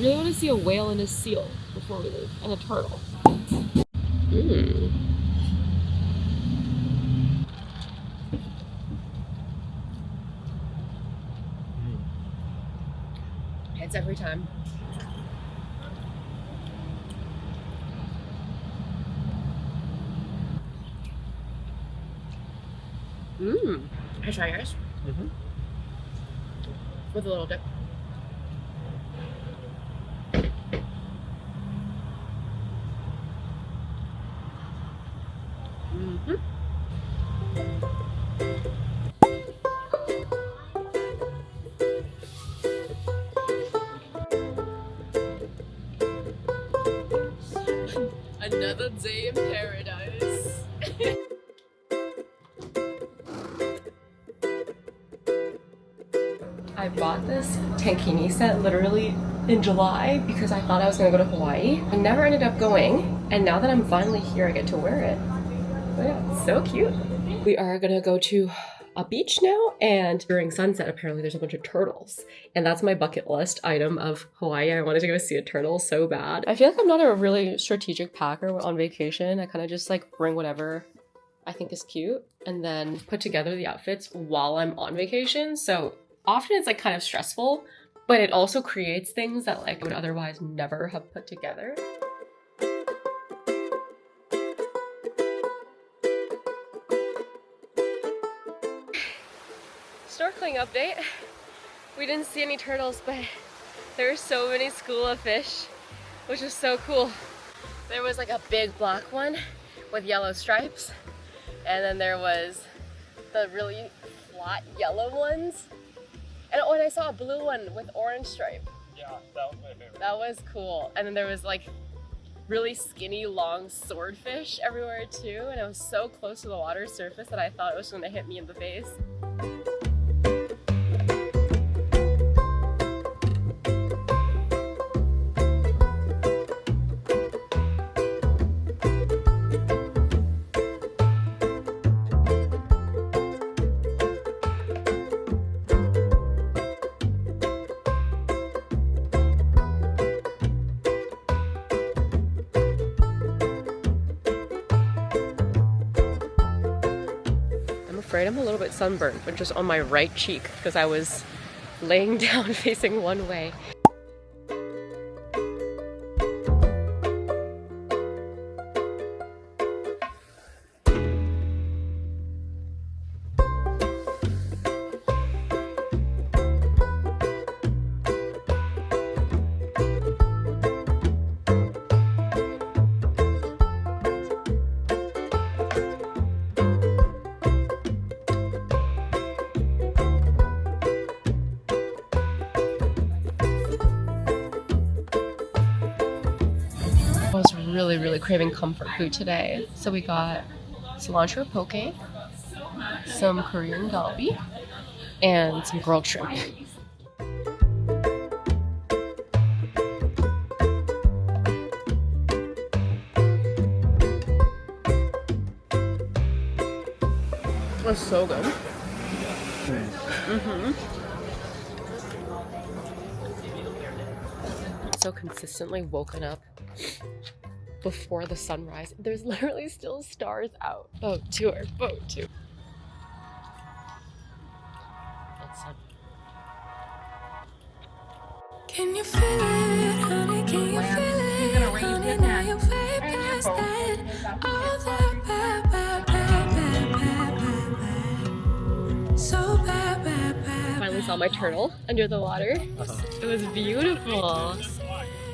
really want to see a whale and a seal before we leave, and a turtle. It's every time. Can I try yours? With a little dip. Another day in paradise. I bought this tankini set literally in July because I thought I was gonna go to Hawaii. I never ended up going, and now that I'm finally here, I get to wear it. But yeah, it's so cute. We are gonna go to a beach now, and during sunset apparently there's a bunch of turtles, and that's my bucket list item of Hawaii. I wanted to go see a turtle so bad. I feel like I'm not a really strategic packer on vacation. I kind of just like bring whatever I think is cute and then put together the outfits while I'm on vacation. So often it's like kind of stressful, but it also creates things that like I would otherwise never have put together. Snorkeling update. We didn't see any turtles, but there were so many school of fish, which was so cool. There was like a big black one with yellow stripes, and then there was the really flat yellow ones. And oh, and I saw a blue one with orange stripe. Yeah, that was my favorite. That was cool. And then there was like really skinny, long swordfish everywhere too. And it was so close to the water surface that I thought it was gonna hit me in the face. I'm a little bit sunburned, but just on my right cheek because I was laying down facing one way. I was really craving comfort food today. So we got cilantro poke, some Korean galbi, and some grilled shrimp. It was so good. So consistently woken up before the sunrise. There's literally still stars out. Boat tour, boat tour. Can you feel it, honey? Can you feel it, honey? Now you're way past that. All that bad. So bad. Finally saw my turtle under the water. It was beautiful.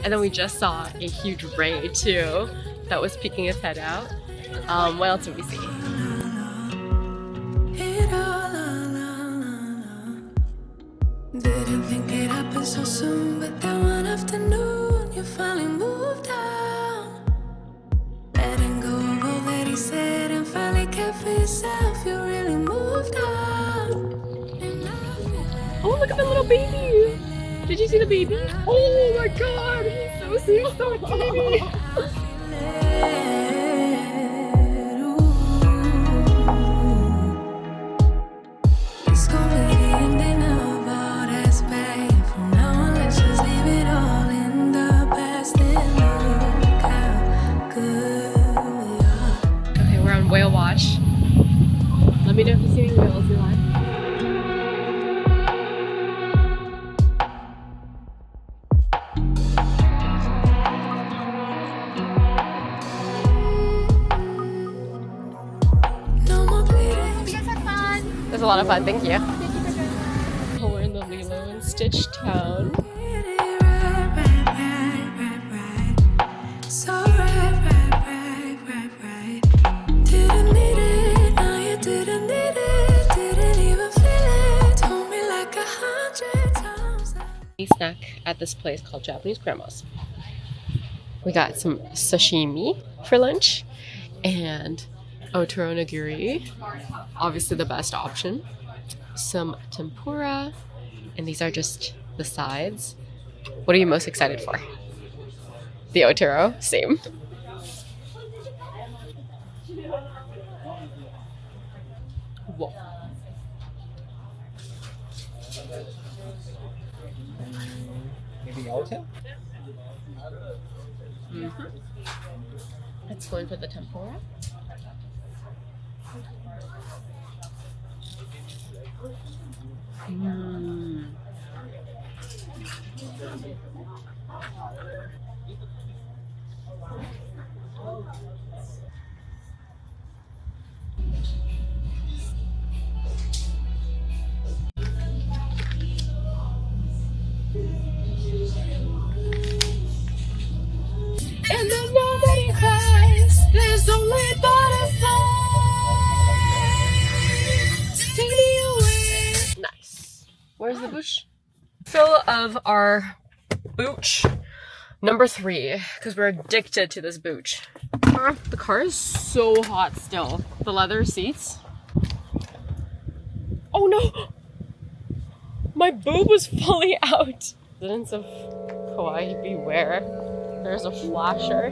And then we just saw a huge ray too that was peeking its head out. What else did we see? Didn't think it happened so soon, but that one afternoon you finally moved on. Letting go of all that he said and finally kept for yourself. You really moved on. Oh, look at the little baby! Did you see the baby? Oh my god, he's so sweet, so teeny. It's gonna be the ending of all that's bad. From now on, let's just leave it all in Let me know if you see any whales in life. No more bleeding. It was a lot of fun, thank you. We're in the Lilo and Stitch town. So right. Didn't need it, now you didn't need it. Didn't even feel it. Told me like 100 times. We snack at this place called Japanese Grandma's. We got some sashimi for lunch and otoro nigiri, obviously the best option. Some tempura, and these are just the sides. What are you most excited for? The otoro? Same. Whoa. Maybe yellowtail? Let's go in for the tempura. And then nobody cries. There's only butterflies. Take me away. Nice. Where's the booch? Fill of our booch number 3, because we're addicted to this booch. The car is so hot still. The leather seats. Oh no! My boob was falling out. Residents of Kauai, beware. There's a flasher.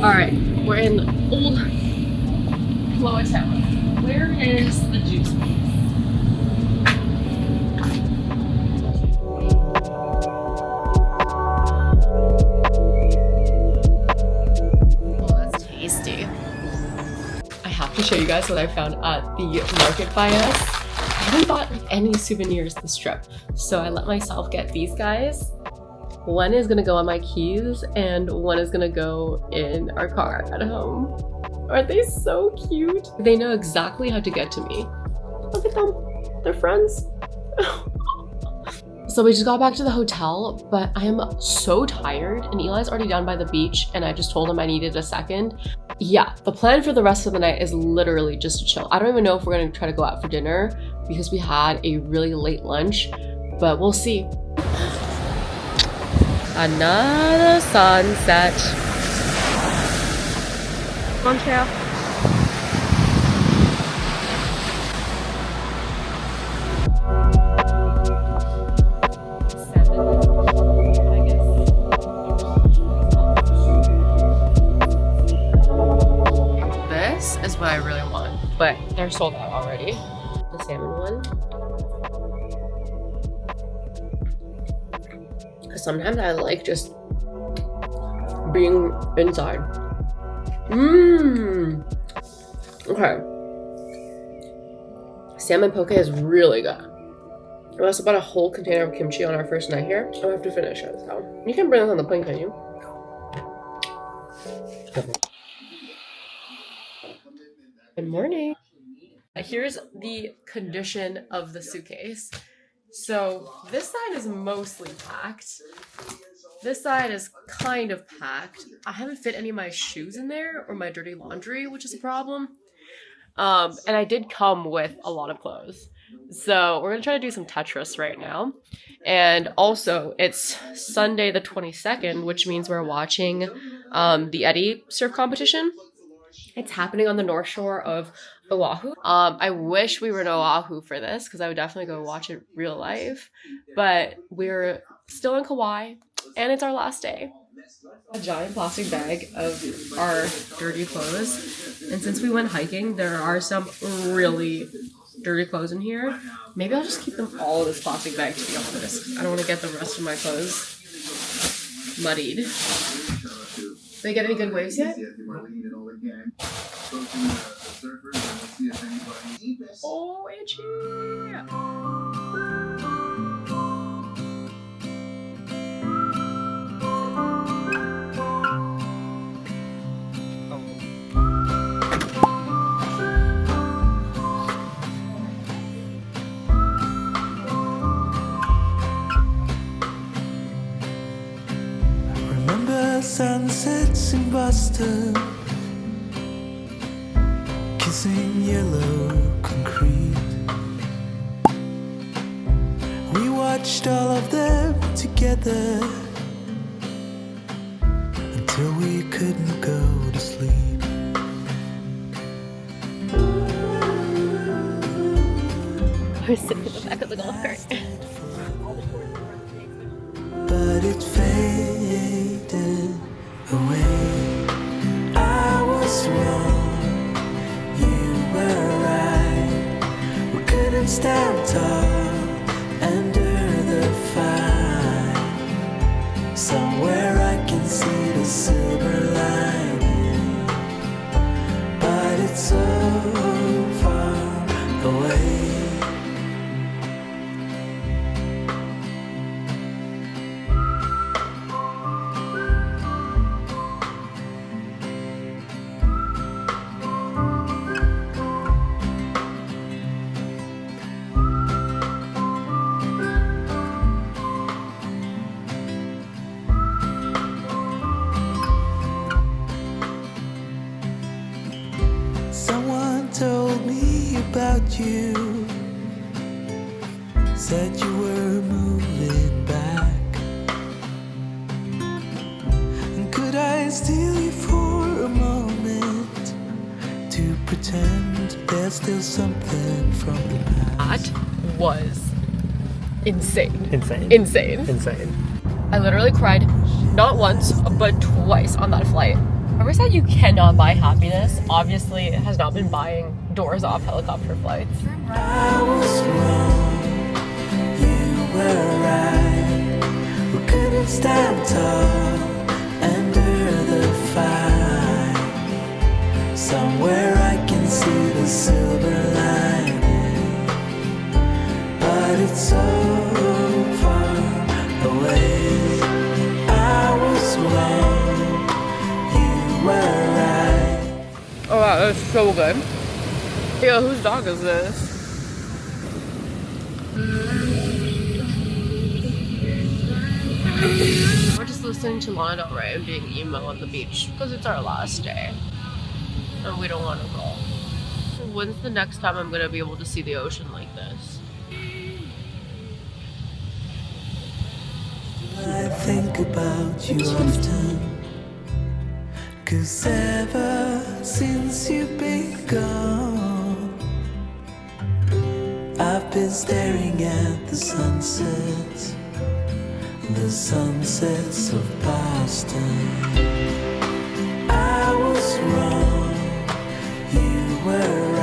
Alright, we're in old Loa Town. Where is the juice place? Oh, that's tasty. I have to show you guys what I found at the market by us. I haven't bought any souvenirs this trip, so I let myself get these guys. One is gonna go on my keys and one is gonna go in our car at home. Aren't they so cute? They know exactly how to get to me. Look at them, they're friends. So we just got back to the hotel, but I am so tired and Eli's already down by the beach and I just told him I needed a second. Yeah, the plan for the rest of the night is literally just to chill. I don't even know if we're gonna try to go out for dinner because we had a really late lunch, but we'll see. Another sunset. Come on, trail. This is what I really want, but they're sold out already. The salmon one. Sometimes I like just being inside. Okay. Salmon poke is really good. I also bought a whole container of kimchi on our first night here. I have to finish it, so. You can bring this on the plane, can you? Good morning. Here's the condition of the suitcase. So this side is mostly packed. This side is kind of packed. I haven't fit any of my shoes in there or my dirty laundry, which is a problem. And I did come with a lot of clothes. So we're gonna try to do some Tetris right now. And also it's Sunday the 22nd, which means we're watching the Eddy surf competition. It's happening on the North Shore of Oahu. I wish we were in Oahu for this because I would definitely go watch it real life. But we're still in Kauai and it's our last day. A giant plastic bag of our dirty clothes. And since we went hiking, there are some really dirty clothes in here. Maybe I'll just keep them all in this plastic bag, to be honest. I don't want to get the rest of my clothes muddied. They get any good waves yet? Oh, itchy! Sunsets in Boston, kissing yellow concrete. We watched all of them together until we couldn't go to sleep. I was sitting in the back of the golf cart. But it faded away. I was wrong, you were right. We couldn't stand tall under the fire. Somewhere I can see the silver lining, but it's so far away. Someone told me about you, said you were moving back. And could I steal you for a moment to pretend there's still something from the past? That was insane. Insane. I literally cried not once, but twice on that flight. Whoever said you cannot buy happiness, obviously has not been buying doors off helicopter flights. I was wrong, you were right. We couldn't stand tall under the fire. Somewhere I can see the silver lining, but it's so far away. I was wrong, you were right. Oh wow, that's so good. Yo, whose dog is this? We're just listening to Lana Del Rey and being emo on the beach because it's our last day and we don't want to go. So when's the next time I'm gonna be able to see the ocean like this? I think about you often, 'cause ever since you've been gone, I've been staring at the sunsets of Boston. I was wrong, you were right.